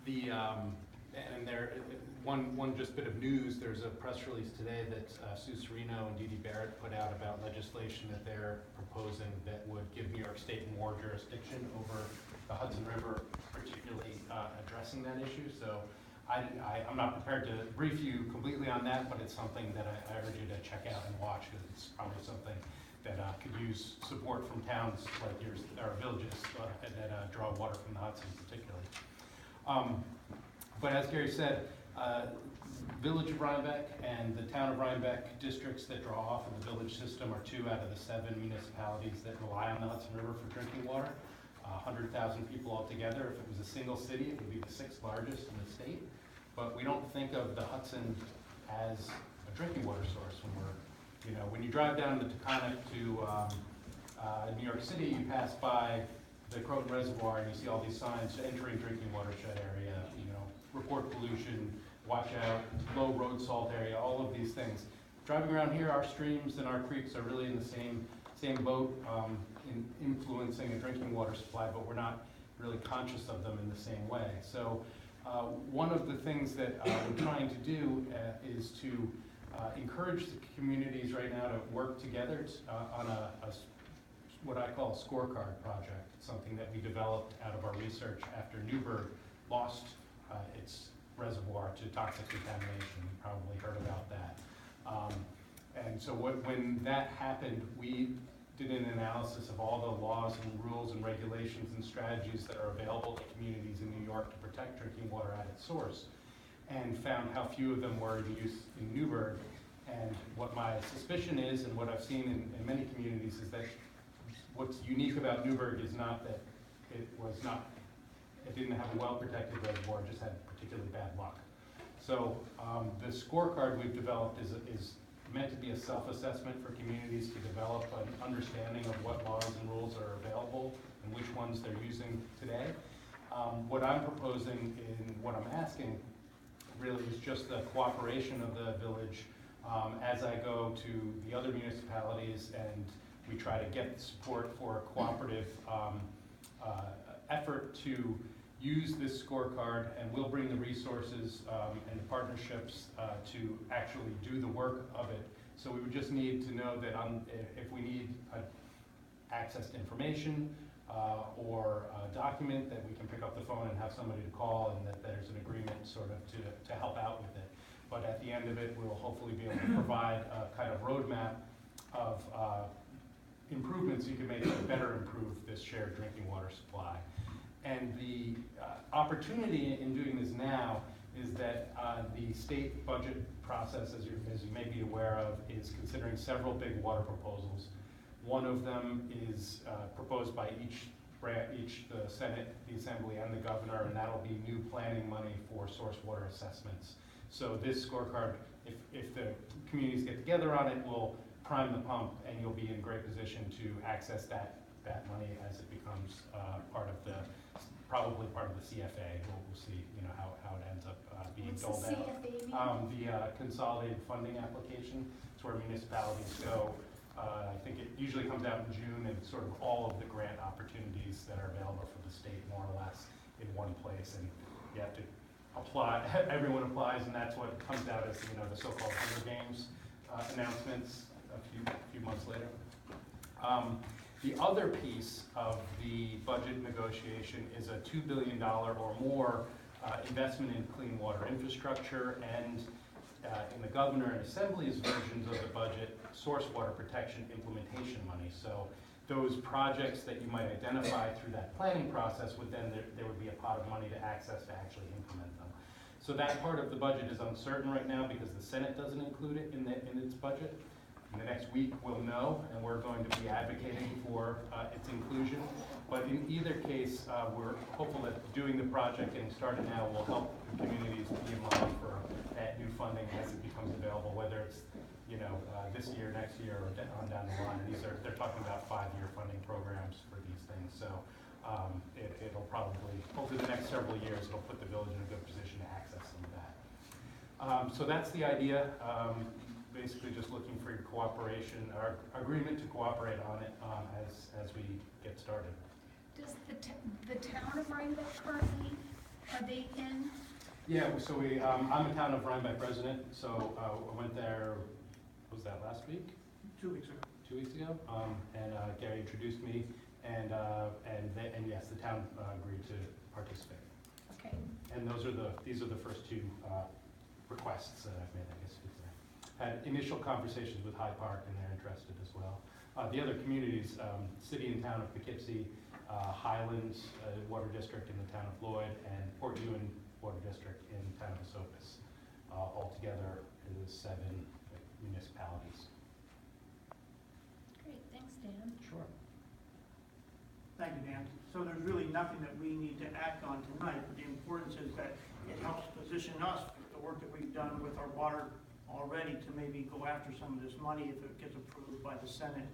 And there, one just bit of news, there's a press release today that Sue Serino and Dee Dee Barrett put out about legislation that they're proposing that would give New York State more jurisdiction over the Hudson River, particularly addressing that issue. So I'm not prepared to brief you completely on that, but it's something that I urge you to check out and watch, because it's probably something that could use support from towns like yours, or villages that draw water from the Hudson particularly. But as Gary said, Village of Rhinebeck and the Town of Rhinebeck districts that draw off of the village system are 2 out of the 7 municipalities that rely on the Hudson River for drinking water. 100,000 people altogether. If it was a single city, it would be the 6th largest in the state. But we don't think of the Hudson as a drinking water source when you drive down the Taconic to New York City, you pass by the Croton Reservoir and you see all these signs entering drinking watershed area, report pollution, watch out, low road salt area, all of these things. Driving around here, our streams and our creeks are really in the same boat in influencing a drinking water supply, but we're not really conscious of them in the same way. So one of the things that we're trying to do is to encourage the communities right now to work together on what I call a scorecard project. It's something that we developed out of our research after Newburgh lost its reservoir to toxic contamination. You probably heard about that. And so when that happened, we did an analysis of all the laws and rules and regulations and strategies that are available to communities in New York to protect drinking water at its source, and found how few of them were in use in Newburgh. And what my suspicion is, and what I've seen in many communities, is that what's unique about Newburgh is not that it didn't have a well-protected reservoir, it just had particularly bad luck. So the scorecard we've developed is meant to be a self-assessment for communities to develop an understanding of what laws and rules are available and which ones they're using today. What I'm proposing and what I'm asking really is just the cooperation of the village as I go to the other municipalities and we try to get support for a cooperative effort to use this scorecard, and we'll bring the resources and the partnerships to actually do the work of it. So we would just need to know that if we need access to information or a document, that we can pick up the phone and have somebody to call, and that there's an agreement sort of to help out with it. But at the end of it, we'll hopefully be able to provide a kind of roadmap of improvements you can make to better improve this shared drinking water supply. And the opportunity in doing this now is that the state budget process, as you may be aware of, is considering several big water proposals. One of them is proposed by the Senate, the Assembly, and the governor, and that'll be new planning money for source water assessments. So this scorecard, if the communities get together on it, will prime the pump, and you'll be in great position to access that money as it becomes probably part of the CFA. We'll see, how it ends up being doled out. The consolidated funding application. It's where municipalities go. I think it usually comes out in June, and sort of all of the grant opportunities that are available for the state, more or less, in one place, and you have to apply. Everyone applies, and that's what comes out as the so-called Hunger Games announcements a few months later. The other piece of the budget negotiation is a $2 billion or more investment in clean water infrastructure, and in the governor and assembly's versions of the budget, source water protection implementation money. So those projects that you might identify through that planning process would then, there would be a pot of money to access to actually implement them. So that part of the budget is uncertain right now because the Senate doesn't include it in its budget. In the next week, we'll know, and we're going to be advocating for its inclusion. But in either case, we're hopeful that doing the project, getting started now, will help the communities be in line for that new funding as it becomes available, whether it's this year, next year, or on down the line. And they're talking about 5-year funding programs for these things. So it'll probably, over the next several years, it'll put the village in a good position to access some of that. So that's the idea. Basically just looking for your cooperation, or agreement to cooperate on it as we get started. Does the town of Rhinebeck currently Are they in? Yeah, so I'm a town of Rhinebeck resident, so I went there, was that last week? 2 weeks ago. 2 weeks ago, and Gary introduced me, and yes, the town agreed to participate. Okay. And these are the first two requests that I've made, I guess you could say. Had initial conversations with Hyde Park, and they're interested as well. The other communities, city and town of Poughkeepsie, Highlands Water District in the town of Lloyd, and Port Ewan Water District in the town of Esopus. Altogether, it is 7 municipalities. Great, thanks, Dan. Sure. Thank you, Dan. So there's really nothing that we need to act on tonight, but the importance is that it helps position us with the work that we've done with our water already to maybe go after some of this money if it gets approved by the Senate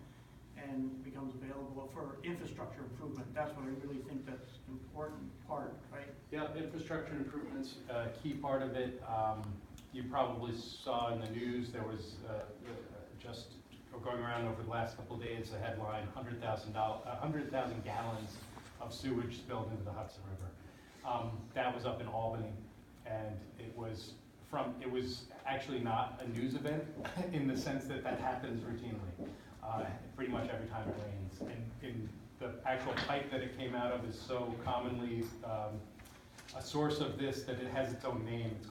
and becomes available for infrastructure improvement. That's what I really think that's an important part, right? Yeah, infrastructure improvements, key part of it. You probably saw in the news, there was just going around over the last couple of days, a headline, 100,000 gallons of sewage spilled into the Hudson River. That was up in Albany, and it was actually not a news event in the sense that happens routinely, pretty much every time it rains. And the actual pipe that it came out of is so commonly a source of this that it has its own name. It's